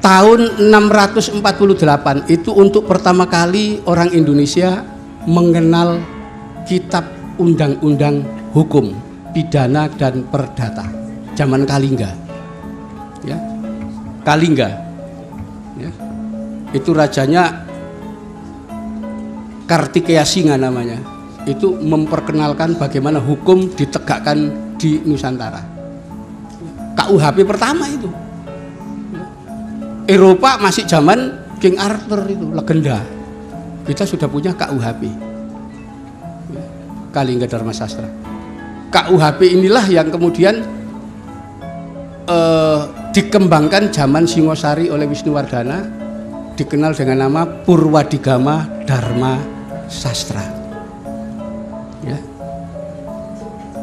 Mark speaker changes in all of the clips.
Speaker 1: Tahun 648 itu untuk pertama kali orang Indonesia mengenal kitab undang-undang hukum pidana dan perdata zaman Kalingga, ya. Kalingga, ya. Itu rajanya Kartikeya Singa namanya. Itu memperkenalkan bagaimana hukum ditegakkan di Nusantara. KUHP pertama itu. Eropa masih zaman King Arthur itu, legenda. Kita sudah punya KUHP, Kalingga Dharma Sastra. KUHP inilah yang kemudian dikembangkan zaman Singosari oleh Wisnuwardana, dikenal dengan nama Purwadigama Dharma Sastra. Ya.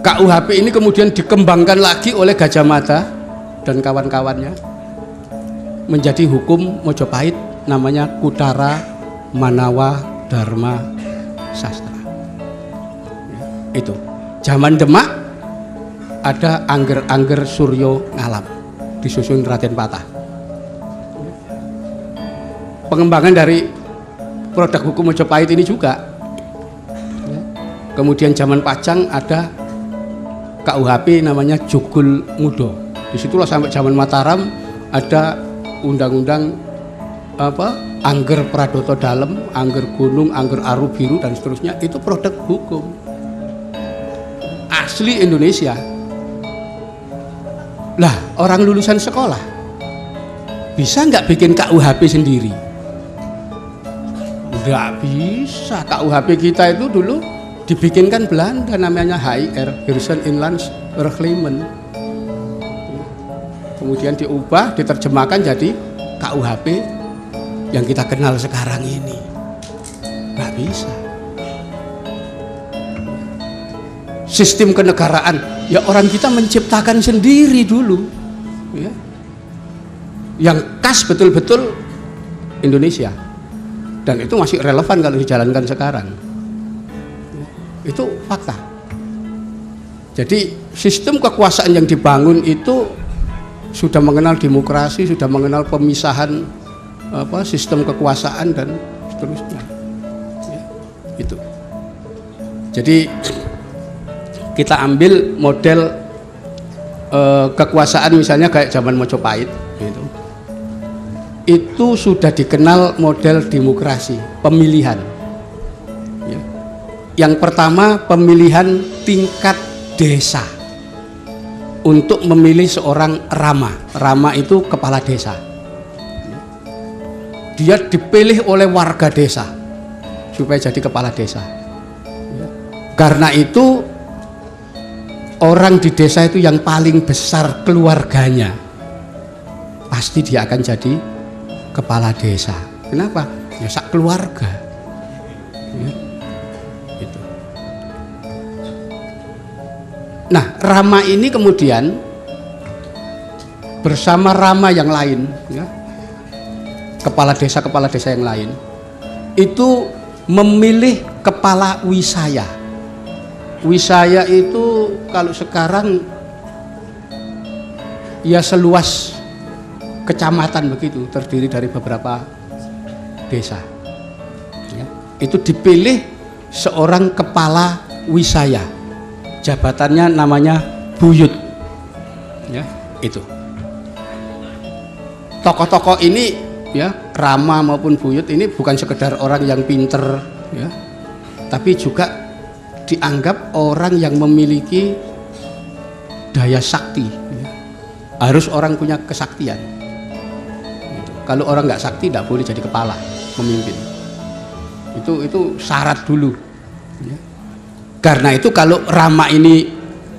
Speaker 1: KUHP ini kemudian dikembangkan lagi oleh Gajah Mada dan kawan-kawannya menjadi hukum Mojopahit, namanya Kutara Manawa Dharma Sastra. Ya, itu zaman Demak ada Angger-Angger Suryo Ngalam, disusun Raden Patah. Pengembangan dari produk hukum Mojopahit ini juga. Ya. Kemudian zaman Pajang ada KUHP namanya Jogul Mudo. Disitulah sampai zaman Mataram ada undang-undang Angger Pradoto Dalem, Angger Gunung, Angger Aru Biru dan seterusnya. Itu produk hukum asli Indonesia. Lah, orang lulusan sekolah bisa nggak bikin KUHP sendiri? Nggak bisa. KUHP kita itu dulu dibikinkan Belanda, namanya HIR, Heersen Inlands Reglement. Kemudian diubah, diterjemahkan jadi KUHP yang kita kenal sekarang ini. Nggak bisa. Sistem kenegaraan, ya orang kita menciptakan sendiri dulu, ya. Yang khas betul-betul Indonesia, dan itu masih relevan kalau dijalankan sekarang. Itu fakta. Jadi sistem kekuasaan yang dibangun itu sudah mengenal demokrasi, sudah mengenal pemisahan sistem kekuasaan dan seterusnya. Ya, itu. Jadi kita ambil model kekuasaan misalnya kayak zaman Mojopahit, gitu. Itu sudah dikenal model demokrasi, pemilihan. Ya. Yang pertama pemilihan tingkat desa. Untuk memilih seorang rama. Rama itu kepala desa. Dia dipilih oleh warga desa supaya jadi kepala desa. Karena itu orang di desa itu yang paling besar keluarganya, pasti dia akan jadi kepala desa. Kenapa? Ya sak keluarga. Ya. Gitu. Nah, rama ini kemudian bersama rama yang lain, ya, kepala desa yang lain, itu memilih kepala wisaya. Wisaya itu kalau sekarang ya seluas kecamatan begitu, terdiri dari beberapa desa. Ya. Itu dipilih seorang kepala wisaya. Jabatannya namanya buyut, ya, itu. Tokoh-tokoh ini, ya, rama maupun buyut ini bukan sekedar orang yang pinter, ya, tapi juga dianggap orang yang memiliki daya sakti, ya. Harus orang punya kesaktian. Gitu. Kalau orang nggak sakti, tidak boleh jadi kepala, pemimpin. Itu syarat dulu. Ya. Karena itu kalau rama ini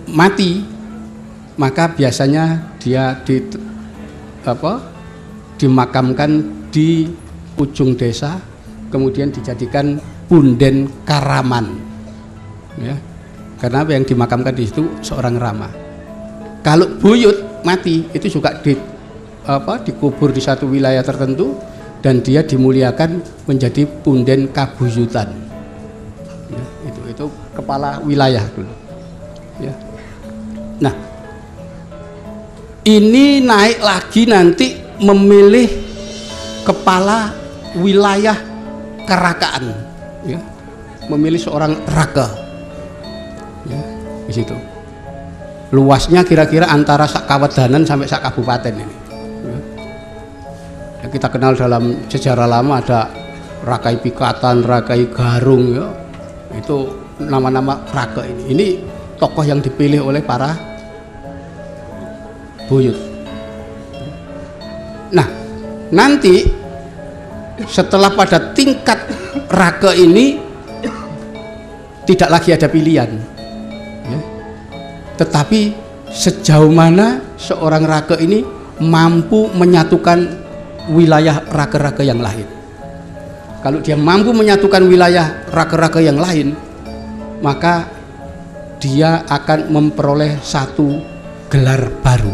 Speaker 1: mati, maka biasanya dia dimakamkan di ujung desa, kemudian dijadikan punden karaman. Ya. Karena yang dimakamkan di situ seorang rama. Kalau buyut mati, itu juga dikubur di satu wilayah tertentu dan dia dimuliakan menjadi punden kabuyutan. Ya. kepala wilayah dulu. Ya. Nah, ini naik lagi nanti memilih kepala wilayah kerakaan, ya. Memilih seorang raka, ya, di situ. Luasnya kira-kira antara sak kawedanan sampai sak kabupaten ini. Ya. Ya, kita kenal dalam sejarah lama ada Rakai Pikatan, Rakai Garung, ya. Itu nama-nama raka ini. Ini tokoh yang dipilih oleh para buyut. Nah, nanti setelah pada tingkat raka ini tidak lagi ada pilihan, ya. Tetapi sejauh mana seorang raka ini mampu menyatukan wilayah raka-raka yang lain. Kalau dia mampu menyatukan wilayah raka-raka yang lain, maka dia akan memperoleh satu gelar baru,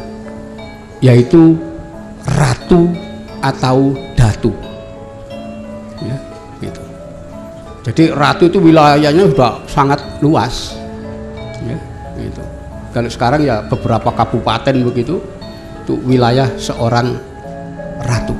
Speaker 1: yaitu ratu atau datu, ya, gitu. Jadi ratu itu wilayahnya sudah sangat luas, ya, gitu. Kalau sekarang ya beberapa kabupaten begitu, itu wilayah seorang ratu.